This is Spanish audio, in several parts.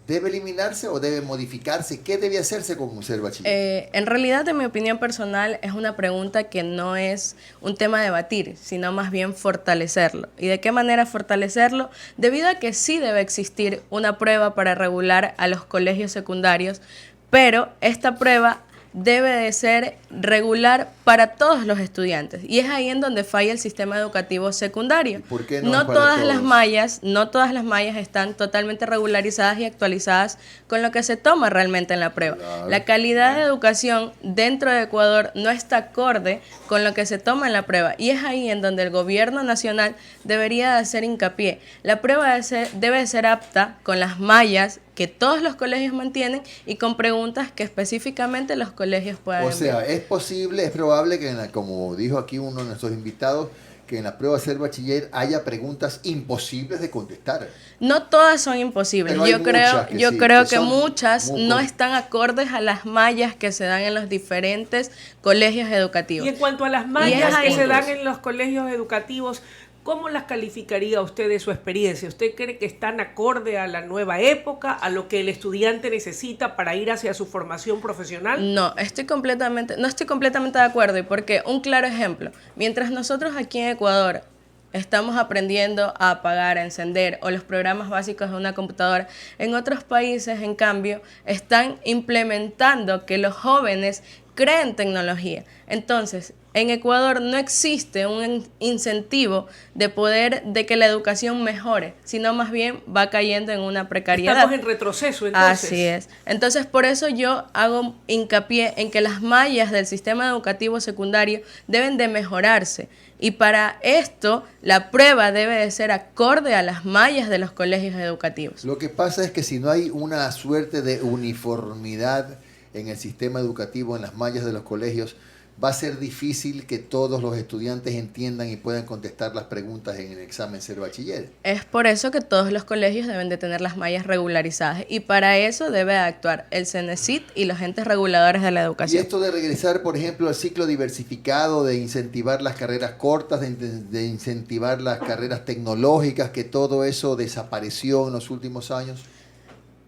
¿Debe eliminarse o debe modificarse? ¿Qué debe hacerse con ser bachiller? En realidad, en mi opinión personal, es una pregunta que no es un tema a debatir, sino más bien fortalecerlo. ¿Y de qué manera fortalecerlo? Debido a que sí debe existir una prueba para regular a los colegios secundarios, pero esta prueba debe de ser regular para todos los estudiantes. Y es ahí en donde falla el sistema educativo secundario. ¿Por qué no es para No todas las mallas están totalmente regularizadas y actualizadas con lo que se toma realmente en la prueba. Claro. La calidad de educación dentro de Ecuador no está acorde con lo que se toma en la prueba. Y es ahí en donde el gobierno nacional debería hacer hincapié. La prueba debe ser apta con las mallas que todos los colegios mantienen y con preguntas que específicamente los colegios puedan O sea, enviar. es posible, es probable que, como dijo aquí uno de nuestros invitados, que en la prueba de ser bachiller haya preguntas imposibles de contestar. No todas son imposibles. Pero hay Yo creo que son muchas muy no están acordes a las mallas que se dan en los diferentes colegios educativos. Y en cuanto a las Y es mallas ahí. que se dan en los colegios educativos, ¿cómo las calificaría usted de su experiencia? ¿Usted cree que están acorde a la nueva época, a lo que el estudiante necesita para ir hacia su formación profesional? No estoy completamente de acuerdo. Y porque un claro ejemplo, mientras nosotros aquí en Ecuador estamos aprendiendo a apagar, a encender o los programas básicos de una computadora, en otros países, en cambio, están implementando que los jóvenes creen tecnología. Entonces, en Ecuador no existe un incentivo de que la educación mejore, sino más bien va cayendo en una precariedad. Estamos en retroceso, entonces. Así es. Entonces, por eso yo hago hincapié en que las mallas del sistema educativo secundario deben de mejorarse. Y para esto, la prueba debe de ser acorde a las mallas de los colegios educativos. Lo que pasa es que si no hay una suerte de uniformidad en el sistema educativo, en las mallas de los colegios, va a ser difícil que todos los estudiantes entiendan y puedan contestar las preguntas en el examen ser bachiller. Es por eso que todos los colegios deben de tener las mallas regularizadas y para eso debe actuar el CENESID y los entes reguladores de la Y educación. esto de regresar, por ejemplo, al ciclo diversificado, de incentivar las carreras cortas, de incentivar las carreras tecnológicas, que todo eso desapareció en los últimos años.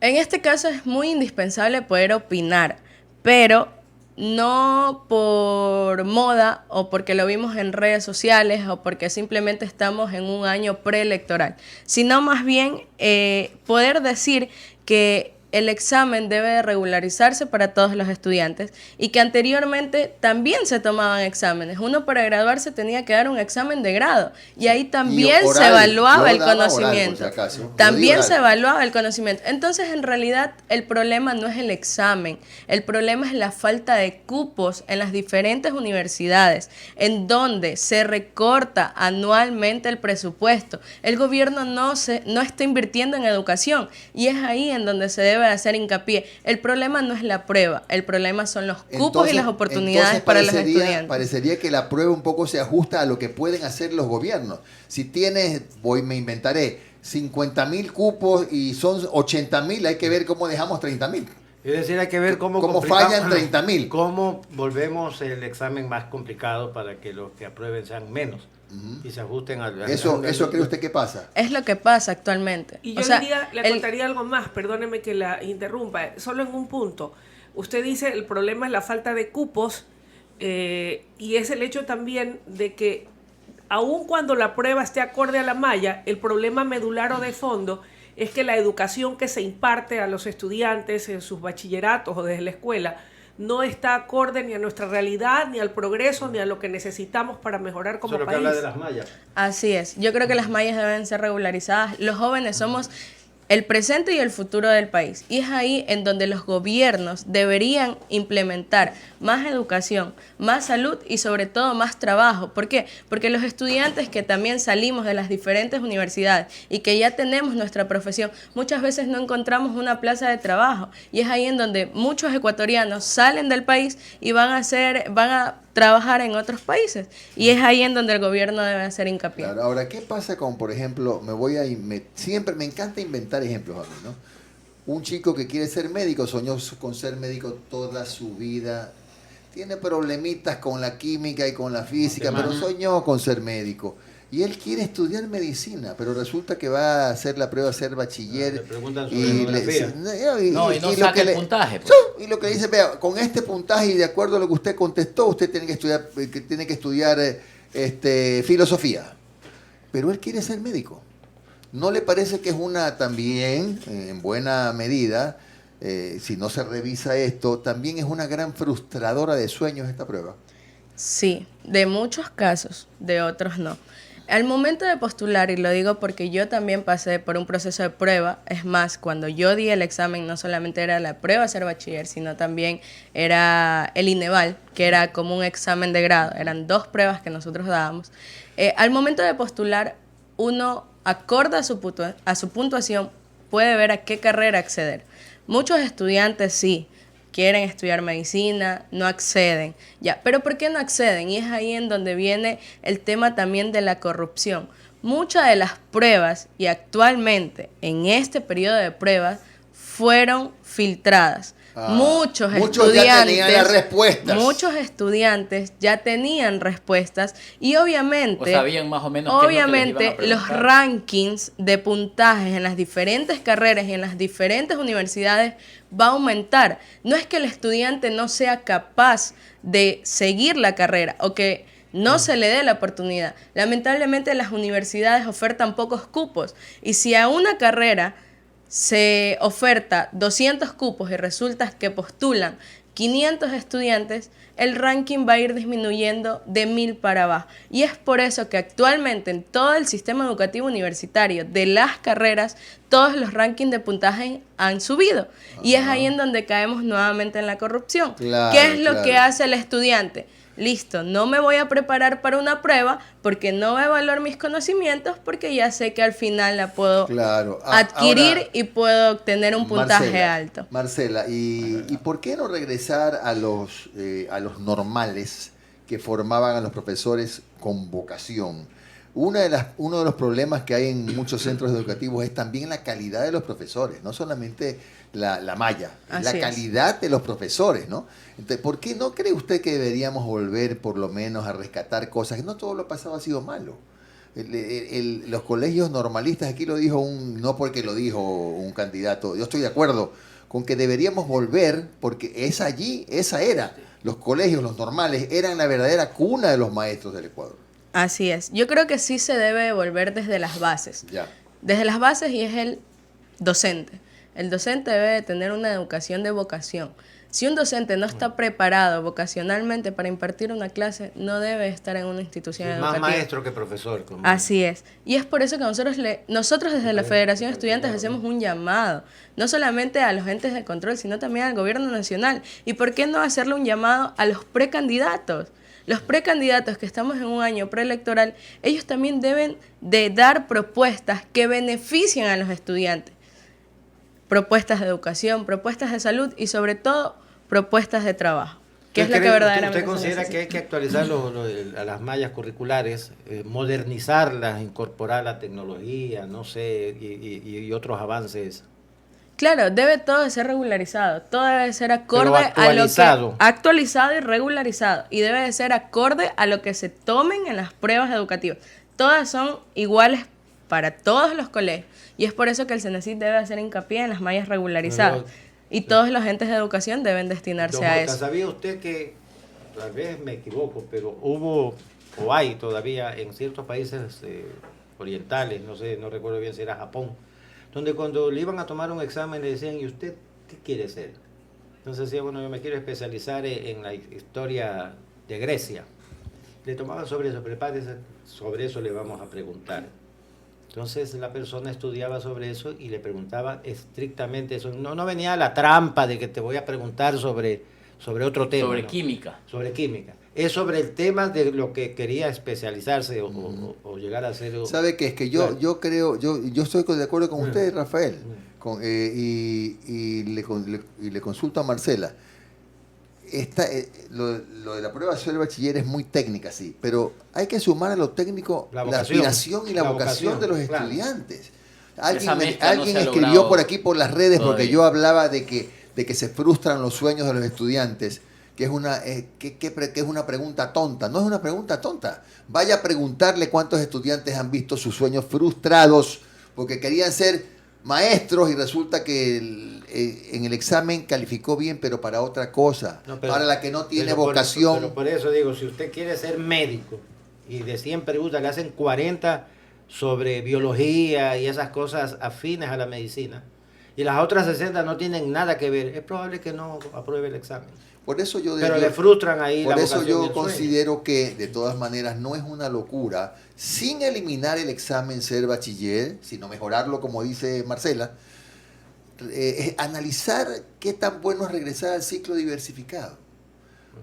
En este caso es muy indispensable poder opinar, pero no por moda o porque lo vimos en redes sociales o porque simplemente estamos en un año preelectoral, sino más bien poder decir que el examen debe de regularizarse para todos los estudiantes y que anteriormente también se tomaban exámenes. Uno para graduarse tenía que dar un examen de grado y ahí también oral, se evaluaba el oral, conocimiento. por si acaso. También Oral. se evaluaba el conocimiento. Entonces, en realidad, el problema no es el examen, el problema es la falta de cupos en las diferentes universidades, en donde se recorta anualmente el presupuesto. El gobierno no está invirtiendo en educación y es ahí en donde se debe hacer hincapié. El problema no es la prueba, el problema son los cupos y las oportunidades para los estudiantes. Parecería que la prueba un poco se ajusta a lo que pueden hacer los gobiernos. Si tienes, me inventaré, 50.000 cupos y son 80.000, hay que ver cómo dejamos 30.000. Es decir, hay que ver cómo fallan 30.000. Cómo volvemos el examen más complicado para que los que aprueben sean menos. Y se ajusten al... ¿Eso cree usted que pasa? Es lo que pasa actualmente. Y yo le contaría algo más, perdóneme que la interrumpa, solo en un punto. Usted dice el problema es la falta de cupos y es el hecho también de que aun cuando la prueba esté acorde a la malla, el problema medular o de fondo es que la educación que se imparte a los estudiantes en sus bachilleratos o desde la escuela no está acorde ni a nuestra realidad, ni al progreso, ni a lo que necesitamos para mejorar como Eso es lo que país. habla de las mallas. Así es. Yo creo que las mallas deben ser regularizadas. Los jóvenes somos el presente y el futuro del país. Y es ahí en donde los gobiernos deberían implementar más educación, más salud y sobre todo más trabajo. ¿Por qué? Porque los estudiantes que también salimos de las diferentes universidades y que ya tenemos nuestra profesión, muchas veces no encontramos una plaza de trabajo. Y es ahí en donde muchos ecuatorianos salen del país y van a trabajar en otros países. Y es ahí en donde el gobierno debe hacer hincapié. Claro. Ahora, ¿qué pasa con, por ejemplo, siempre me encanta inventar ejemplos a mí, ¿no? Un chico que quiere ser médico, soñó con ser médico toda su vida, tiene problemitas con la química y con la física, pero soñó con ser médico. y él quiere estudiar medicina, pero resulta que va a hacer la prueba, a ser bachiller. Le preguntan sobre demografía. Y no saca el puntaje. Pues. Y lo que le dice, vea, con este puntaje y de acuerdo a lo que usted contestó, usted tiene que estudiar filosofía. Pero él quiere ser médico. ¿No le parece que es también, en buena medida, si no se revisa esto, también es una gran frustradora de sueños esta prueba? Sí, de muchos casos, de otros no. Al momento de postular, y lo digo porque yo también pasé por un proceso de prueba, es más, cuando yo di el examen no solamente era la prueba de ser bachiller, sino también era el INEVAL, que era como un examen de grado, eran 2 pruebas que nosotros dábamos. Al momento de postular, uno, acorde a su puntuación, puede ver a qué carrera acceder. Muchos estudiantes sí quieren estudiar medicina, no acceden. Ya, pero ¿por qué no acceden? Y es ahí en donde viene el tema también de la corrupción. Muchas de las pruebas, y actualmente en este periodo de pruebas, fueron filtradas. Muchos ya tenían las respuestas. Muchos estudiantes ya tenían respuestas y obviamente, sabían más o menos qué es lo que les iban a preguntar. Los rankings de puntajes en las diferentes carreras y en las diferentes universidades va a aumentar. No es que el estudiante no sea capaz de seguir la carrera o que no se le dé la oportunidad. Lamentablemente las universidades ofertan pocos cupos y si a una carrera se oferta 200 cupos y resulta que postulan 500 estudiantes, el ranking va a ir disminuyendo de 1000 para abajo. Y es por eso que actualmente en todo el sistema educativo universitario de las carreras, todos los rankings de puntaje han subido. Y es ahí en donde caemos nuevamente en la corrupción. Claro, ¿qué es lo que hace el estudiante? Listo, no me voy a preparar para una prueba porque no voy a evaluar mis conocimientos porque ya sé que al final la puedo adquirir ahora, y puedo obtener un puntaje alto. Marcela, ¿y por qué no regresar a los normales que formaban a los profesores con vocación? Uno de los problemas que hay en muchos centros educativos es también la calidad de los profesores, no solamente la malla, la calidad de los profesores, ¿no? Entonces, ¿por qué no cree usted que deberíamos volver por lo menos a rescatar cosas? Que no todo lo pasado ha sido malo. Los colegios normalistas, aquí lo dijo no porque lo dijo un candidato, yo estoy de acuerdo con que deberíamos volver porque esa era, los colegios, los normales, eran la verdadera cuna de los maestros del Ecuador. Así es. Yo creo que sí se debe volver desde las bases. Ya. Desde las bases y es el docente. El docente debe de tener una educación de vocación. Si un docente no está preparado vocacionalmente para impartir una clase, no debe estar en una institución educativa. Más maestro que profesor. Así es. Y es por eso que nosotros desde la Federación de Estudiantes hacemos un llamado, no solamente a los entes de control, sino también al gobierno nacional. ¿Y por qué no hacerle un llamado a los precandidatos? Los precandidatos que estamos en un año preelectoral, ellos también deben de dar propuestas que beneficien a los estudiantes. Propuestas de educación, propuestas de salud y sobre todo propuestas de trabajo, que es lo que verdaderamente ¿Usted considera que hay que actualizar a las mallas curriculares, modernizarlas, incorporar la tecnología, no sé, y otros avances? Claro, debe todo de ser regularizado, todo debe de ser acorde a lo que... Actualizado y regularizado, y debe de ser acorde a lo que se tomen en las pruebas educativas. Todas son iguales para todos los colegios, y es por eso que el CENESID debe hacer hincapié en las mallas regularizadas, y todos los entes de educación deben destinarse a eso. ¿Sabía usted que, tal vez me equivoco, pero hubo, o hay todavía en ciertos países orientales, no recuerdo bien si era Japón, donde cuando le iban a tomar un examen le decían, ¿y usted qué quiere ser? Entonces decía, bueno, yo me quiero especializar en la historia de Grecia. Le tomaban sobre eso, prepárese, sobre eso le vamos a preguntar. Entonces la persona estudiaba sobre eso y le preguntaba estrictamente eso. No venía la trampa de que te voy a preguntar sobre otro tema. Sobre química. Sobre química. Es sobre el tema de lo que quería especializarse o llegar a ser... ¿Sabe qué? Es que yo creo, yo estoy de acuerdo con usted, Rafael, y le consulto a Marcela. Lo de la prueba de ser bachiller es muy técnica, sí, pero hay que sumar a lo técnico la aspiración y la vocación de los estudiantes. Alguien escribió por aquí por las redes, porque yo hablaba de que se frustran los sueños de los estudiantes. que es una pregunta tonta. No es una pregunta tonta. Vaya a preguntarle cuántos estudiantes han visto sus sueños frustrados porque querían ser maestros y resulta que en el examen calificó bien, pero para otra cosa, para la que no tiene vocación. Pero por eso digo, si usted quiere ser médico y de 100 preguntas le hacen 40 sobre biología y esas cosas afines a la medicina, y las otras 60 no tienen nada que ver, es probable que no apruebe el examen. Por eso Pero le frustran ahí la vocación. Por eso yo considero que, de todas maneras, no es una locura, sin eliminar el examen ser bachiller, sino mejorarlo, como dice Marcela, analizar qué tan bueno es regresar al ciclo diversificado.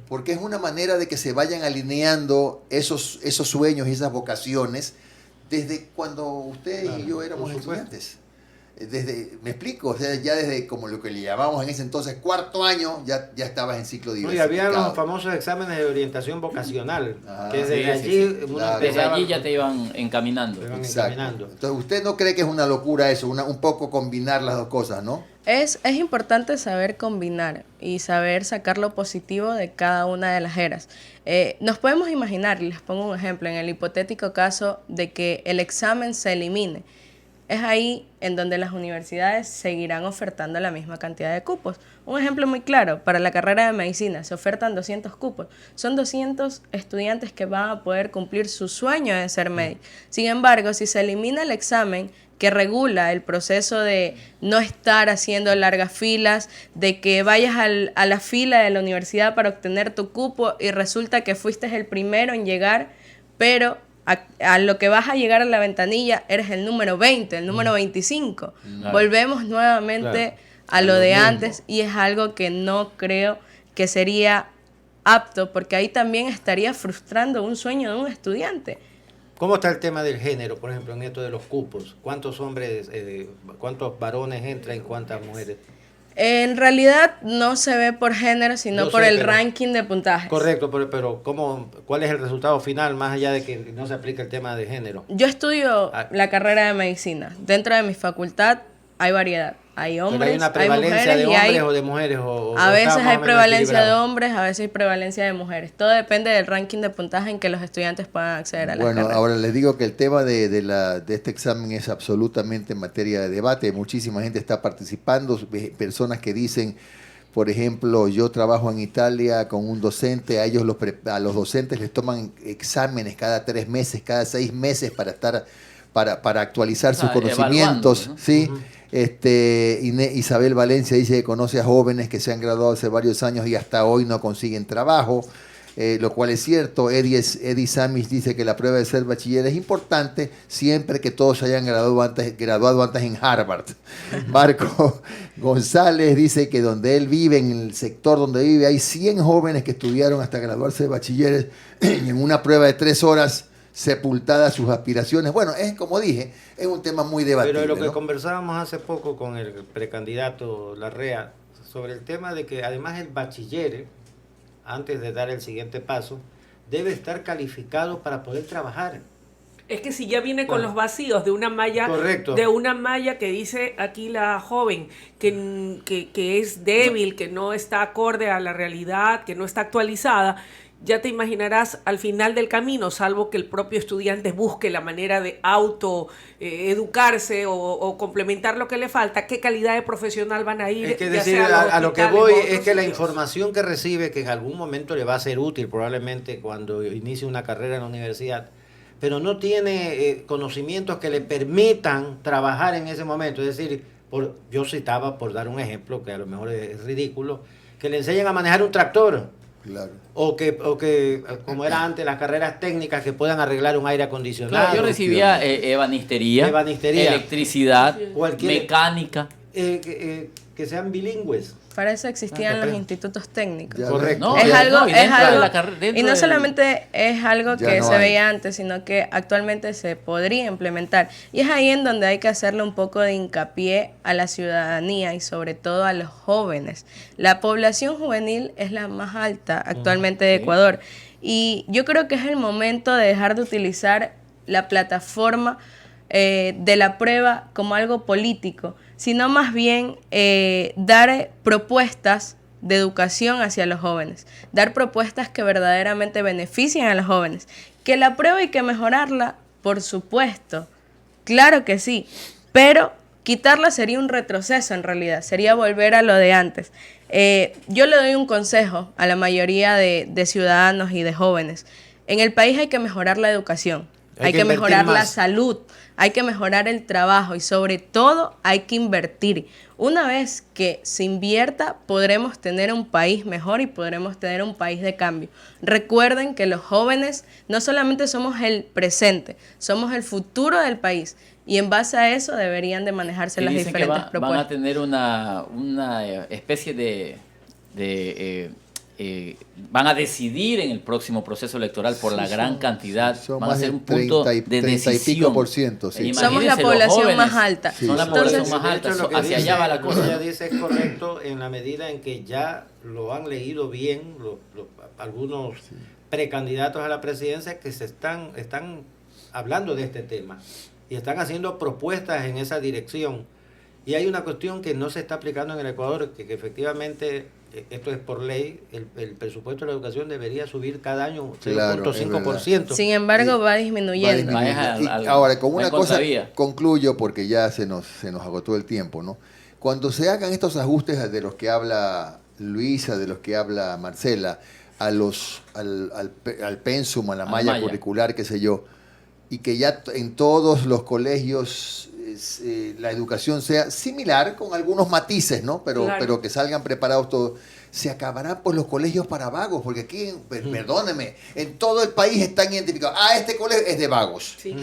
Porque es una manera de que se vayan alineando esos sueños y esas vocaciones desde cuando usted y yo éramos estudiantes. Me explico, o sea, ya desde como lo que le llamamos en ese entonces cuarto año, ya estabas en ciclo diversificado. Y había los famosos exámenes de orientación vocacional, que desde allí ya te iban encaminando. Entonces, ¿usted no cree que es una locura eso, un poco combinar las dos cosas, no? Es importante saber combinar y saber sacar lo positivo de cada una de las eras. Nos podemos imaginar, y les pongo un ejemplo, en el hipotético caso de que el examen se elimine. Es ahí en donde las universidades seguirán ofertando la misma cantidad de cupos. Un ejemplo muy claro, para la carrera de medicina se ofertan 200 cupos. Son 200 estudiantes que van a poder cumplir su sueño de ser médico. Sin embargo, si se elimina el examen que regula el proceso de no estar haciendo largas filas, de que vayas a la fila de la universidad para obtener tu cupo y resulta que fuiste el primero en llegar, pero a lo que vas a llegar a la ventanilla eres el número 20, el número 25. Claro. Volvemos nuevamente a lo de antes y es algo que no creo que sería apto porque ahí también estaría frustrando un sueño de un estudiante. ¿Cómo está el tema del género, por ejemplo, en esto de los cupos? ¿Cuántos hombres, cuántos varones entran y cuántas mujeres? En realidad no se ve por género, sino por el ranking de puntajes. Correcto, pero ¿cuál es el resultado final más allá de que no se aplica el tema de género? Yo estudio la carrera de medicina. Dentro de mi facultad hay variedad. Hay hombres, hay una prevalencia hay mujeres, de hombres o de mujeres. A veces hay prevalencia de hombres, a veces hay prevalencia de mujeres. Todo depende del ranking de puntaje en que los estudiantes puedan acceder a la carrera. Bueno, ahora les digo que el tema de este examen es absolutamente materia de debate. Muchísima gente está participando, personas que dicen, por ejemplo, yo trabajo en Italia con un docente, a los docentes les toman exámenes cada 3 meses, cada 6 meses para actualizar sus conocimientos, ¿no? ¿Sí? Isabel Valencia dice que conoce a jóvenes que se han graduado hace varios años y hasta hoy no consiguen trabajo, lo cual es cierto. Eddie Samis dice que la prueba de ser bachiller es importante siempre que todos se hayan graduado antes en Harvard. Marco González dice que donde él vive, en el sector donde vive, hay 100 jóvenes que estudiaron hasta graduarse de bachilleres y en una prueba de 3 horas sepultadas sus aspiraciones. Bueno, es como dije, es un tema muy debatible. Pero lo que ¿no? conversábamos hace poco con el precandidato Larrea sobre el tema de que además el bachiller, antes de dar el siguiente paso, debe estar calificado para poder trabajar. Es que si ya viene con los vacíos de una malla, que dice aquí la joven que es débil, que no está acorde a la realidad, que no está actualizada, ya te imaginarás al final del camino, salvo que el propio estudiante busque la manera de educarse o complementar lo que le falta, qué calidad de profesional van a ir. Es que decir, a lo que voy es que la información que recibe, que en algún momento le va a ser útil, probablemente cuando inicie una carrera en la universidad, pero no tiene conocimientos que le permitan trabajar en ese momento. Es decir, yo citaba, por dar un ejemplo, que a lo mejor es ridículo, que le enseñen a manejar un tractor. Claro. O que como era antes, las carreras técnicas que puedan arreglar un aire acondicionado. Claro, yo recibía ebanistería, electricidad, mecánica. Que sean bilingües. Para eso existían los institutos técnicos. Correcto. No, es algo y no solamente es algo que se veía antes, sino que actualmente se podría implementar. Y es ahí en donde hay que hacerle un poco de hincapié a la ciudadanía y sobre todo a los jóvenes. La población juvenil es la más alta actualmente de Ecuador. Y yo creo que es el momento de dejar de utilizar la plataforma de la prueba como algo político, sino más bien dar propuestas de educación hacia los jóvenes, dar propuestas que verdaderamente beneficien a los jóvenes. Que la prueba hay que mejorarla, por supuesto, claro que sí, pero quitarla sería un retroceso en realidad, sería volver a lo de antes. Yo le doy un consejo a la mayoría de ciudadanos y de jóvenes. En el país hay que mejorar la educación, hay que mejorar la salud, hay que mejorar el trabajo y sobre todo hay que invertir. Una vez que se invierta, podremos tener un país mejor y podremos tener un país de cambio. Recuerden que los jóvenes no solamente somos el presente, somos el futuro del país. Y en base a eso deberían de manejarse las diferentes propuestas. Van a tener una especie van a decidir en el próximo proceso electoral por la gran cantidad, van a ser un punto de decisión. Sí. Somos la población más alta. Sí, son la población más alta, hacia allá va la cosa. Ella dice es correcto en la medida en que ya lo han leído bien algunos precandidatos a la presidencia que están hablando de este tema y están haciendo propuestas en esa dirección. Y hay una cuestión que no se está aplicando en el Ecuador, que efectivamente, esto es por ley, el presupuesto de la educación debería subir cada año 0.5%. Sin embargo, va disminuyendo. Ahora, con una cosa concluyo, porque ya se nos agotó el tiempo, ¿no? Cuando se hagan estos ajustes de los que habla Luisa, de los que habla Marcela, al pensum, a la malla curricular, qué sé yo, y que ya en todos los colegios la educación sea similar, con algunos matices, ¿no? Pero que salgan preparados todos. Se acabarán pues los colegios para vagos, porque aquí, perdóneme, en todo el país están identificados. Este colegio es de vagos. Sí.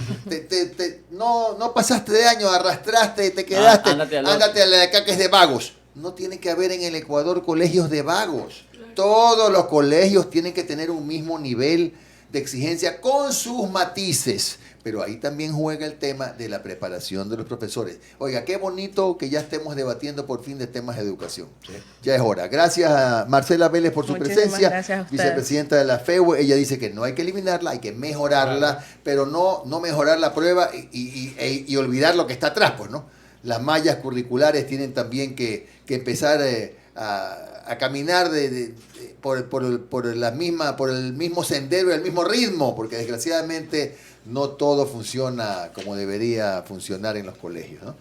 No pasaste de año, arrastraste, te quedaste, ándate a la de acá que es de vagos. No tiene que haber en el Ecuador colegios de vagos. Todos los colegios tienen que tener un mismo nivel de exigencia con sus matices, pero ahí también juega el tema de la preparación de los profesores. Oiga, qué bonito que ya estemos debatiendo por fin de temas de educación. Sí. Ya es hora. Gracias a Marcela Vélez por su presencia, vicepresidenta de la FEUE. Ella dice que no hay que eliminarla, hay que mejorarla, pero no mejorar la prueba y olvidar lo que está atrás, pues, ¿no? Las mallas curriculares tienen también que empezar a caminar por el mismo sendero y el mismo ritmo, porque desgraciadamente no todo funciona como debería funcionar en los colegios, ¿no?